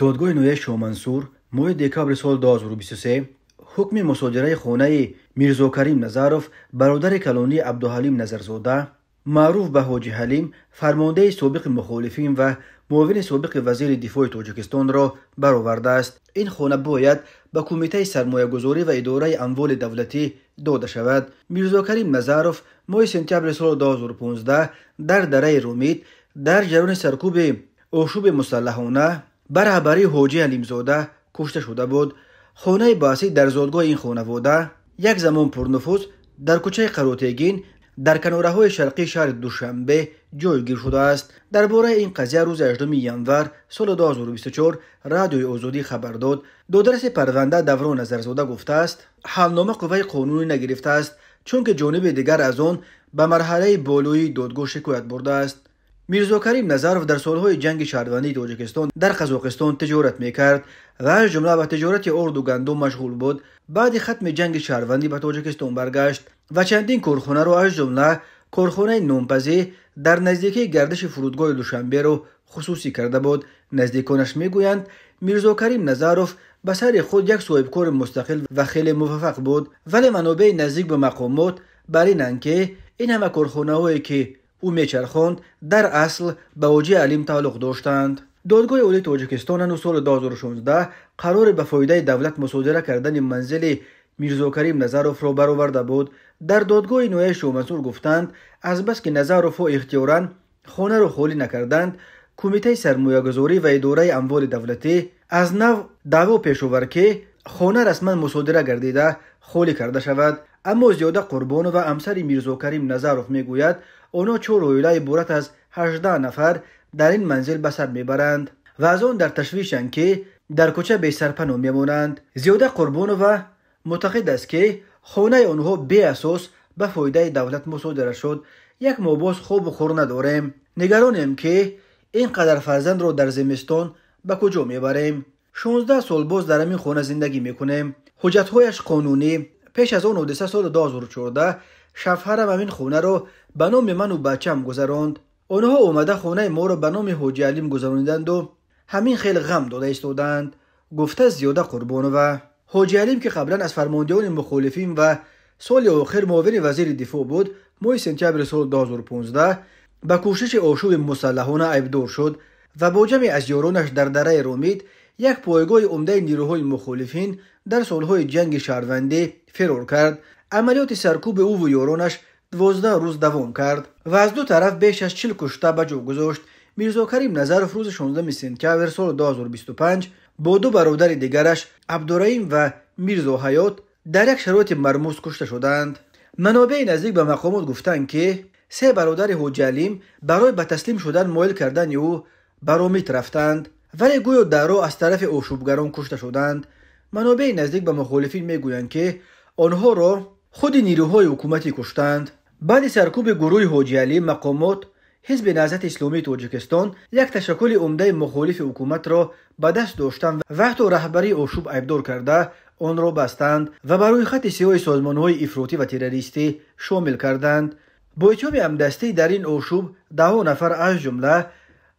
دادگاه نوی شامنصور ماه دکبر سال 2023 حکم مصادره خانه میرزا کریم نظروف برادر کلانی عبدالحلیم نظرزاده معروف به حاجی حلیم فرمانده سابق مخالفین و معاون سابق وزیر دفاع تاجیکستان را برآورده است. این خانه باید به کمیته سرمایه گذاری و اداره اموال دولتی داده شود. میرزا کریم نظروف ماه سپتامبر سال 2015 در دره رومید در جریان سرکوب آشوب مسلحانه بر رهبری حاجی حلیم زاده کشته شده بود. خانه باسی در زادگاه این خانواده یک زمان پرنفوذ در کوچه قروتگین در کناره‌های شرقی شهر دوشنبه جایگیر شده است. درباره این قضیه روز 18 ژانویه سال 2024 رادیوی آزادی خبر داد. دادرس پرونده دوران نظرزاده گفته است حلنامه قوه قانونی نگرفته است چون که جانب دیگر از آن به مرحله بالایی دادگاه شکایت برده است. میرزا کریم نظروف در سالهای جنگ شهروندی تاجیکستان در قزاقستان تجارت میکرد و از جمله به تجارت ارد و گندم مشغول بود. بعد ختم جنگ شهروندی به تاجیکستان برگشت و چندین کارخانه را از جمله کارخانه نونپزی در نزدیکی گردش فرودگاه دوشنبه را خصوصی کرده بود. نزدیکانش میگویند میرزا کریم نظروف به سر خود یک صاحبکار مستقل و خیلی موفق بود، ولی منابع نزدیک به مقامات بر اینند که این همه کارخانه هایی که او میچرخاند در اصل به حاجی حلیم تعلق داشتند. دادگاه عالی تاجیکستان هنوز سال 2016 قرار به فایده دولت مصادره کردن منزل میرزا کریم نظروف را برآورده بود. در دادگاه نوی شامنصور گفتند از بس که نظروف اختیاراً خانه را خالی نکردند، کمیته سرمایه گذاری و اداره اموال دولتی از نو دعوا پیش آورد که خانه رسما مصادره گردیده خالی کرده شود. اما زیاده قربان و همسر میرزا کریم نظروف میگوید آنها 4 عائله عبارت از 18 نفر در این منزل به سر میبرند و از آن در تشویشند که در کوچه بی سرپناه میمانند. زیاده قربان و معتقد است که خانه آنها بی اساس به فایده دولت مصادره شد. یک ماه باز خواب و خور نداریم، نگرانیم که اینقدر فرزند را در زمستان به کجا میبریم. 16 سال باز در این خانه زندگی میکنیم. حجتهایش قانونی. پیش از آن حادثه سال 2014 شوهرم همین خانه را به نام من و بچه‌ام گذراند. آنها اومده خانه ما را به نام حاجی حلیم گذراندند و همین خیلی غم داده ایستادند، گفته زیاده قربان. و حاجی حلیم که قبلا از فرماندهان مخالفین و سال آخر معاون وزیر دفاع بود، ماه سپتامبر سال 2015 به کوشش آشوب مسلحانه عیبدار شد و با جمع از یارانش در دره رومید یک پایگاه عمده نیروهای مخالفین در سالهای جنگ شهروندی فرار کرد. عملیات سرکوب او و یارانش 12 روز دوام کرد و از دو طرف بیش از 40 کشته به جا گذاشت. میرزا کریم نظروف روز 16 سپتامبر سال 2025 با 2 برادر دیگرش عبدالرحیم و میرزا حیات در یک شرایط مرموز کشته شدند. منابع نزدیک به مقامات گفتند که 3 برادر حاجی حلیم برای به تسلیم شدن مایل کردن او به رومید رفتند، ولی گویا در راه از طرف آشوبگران کشته شدند. منابع نزدیک به مخالفین میگویند که آنها را خود نیروهای حکومتی کشتند. بعد سرکوب گروه حاجی حلیم مقامات حزب نهضت اسلامی تاجیکستان یک تشکل عمده مخالف حکومت را به دست داشتند و وقت رهبری آشوب عیبدار کرده آن را بستند و برای خط سیاه سازمان‌های افراطی و تروریستی شامل کردند. با اتیاب همدستی در این آشوب 10 نفر از جمله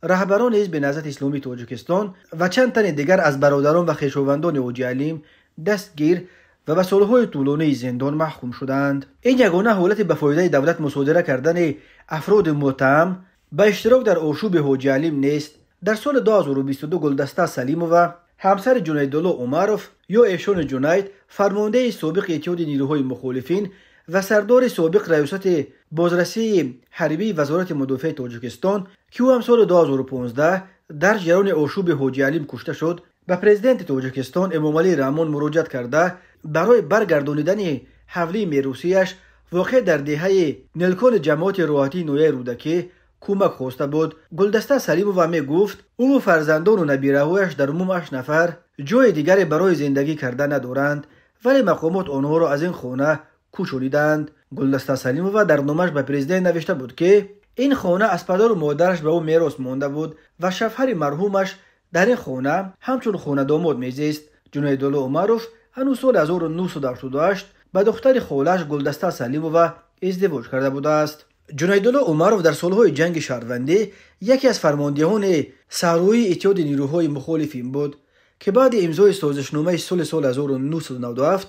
رهبران حزب نهضت اسلامی تاجیکستان و چند تن دیگر از برادران و خویشاوندان حاجی حلیم دستگیر و به سالهای طولانی زندان محکوم شدند. این یگانه حالت به فایده دولت مصادره کردن افراد متهم به اشتراک در آشوب حاجی حلیم نیست. در سال 2022 گلدسته سلیمو و همسر جنیدالله عمروف یا ایشان جنید فرمانده سابق اتحاد نیروهای مخالفین و سردار سابق ریاست بازرسی حربی وزارت مدافع تاجیکستان که او هم سال 2015 در جریان آشوب حاجی حلیم کشته شد، به پرزیدنت تاجیکستان امامعلی رحمان مراجعت کرده برای برگردانیدن حوله میراثیش واقع در دهه نلکان جماعت راحتی نوی رودکی کمک خواسته بود. گلدسته سلیمو می گفت او و فرزندان و نبیره‌هایش در عموم 8 نفر جای دیگری برای زندگی کرده ندارند، ولی مقامات آنها را از این خانه کوچانیدند. گلدسته سلیمو در نامش به پرزیدنت نوشته بود که این خانه از پدر و مادرش به او میراث مانده بود و شوهر مرحومش در این خانه همچون خانه داماد میزیست. جنیدالله عمروف هنوز سال 1988 با دختر خالش گلدسته سلیمو ازدواج کرده بوده است. جنیدالله اومروف در سالهای جنگ شهروندی یکی از فرماندهان سروی اتحاد نیروهای مخالف این بود که بعد امضای سازشنامه صلح سال 1997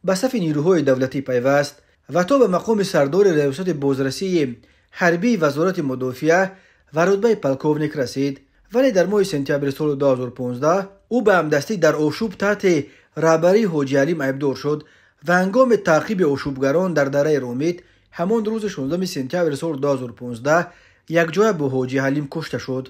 به صف نیروهای دولتی پیوست و تا به مقام سردار ریاست بازرسی حربی وزارت مدافعه و رتبه پلکوونیک رسید، ولی در ماه سپتامبر سال 2015 او به همدستی در آشوب تحت رهبری حاجی حلیم ایبدار شد و هنگام تعقیب آشوبگران در دره رومیت همان روز 16 سپتامبر سال 2015 یک جای با حاجی حلیم کشته شد.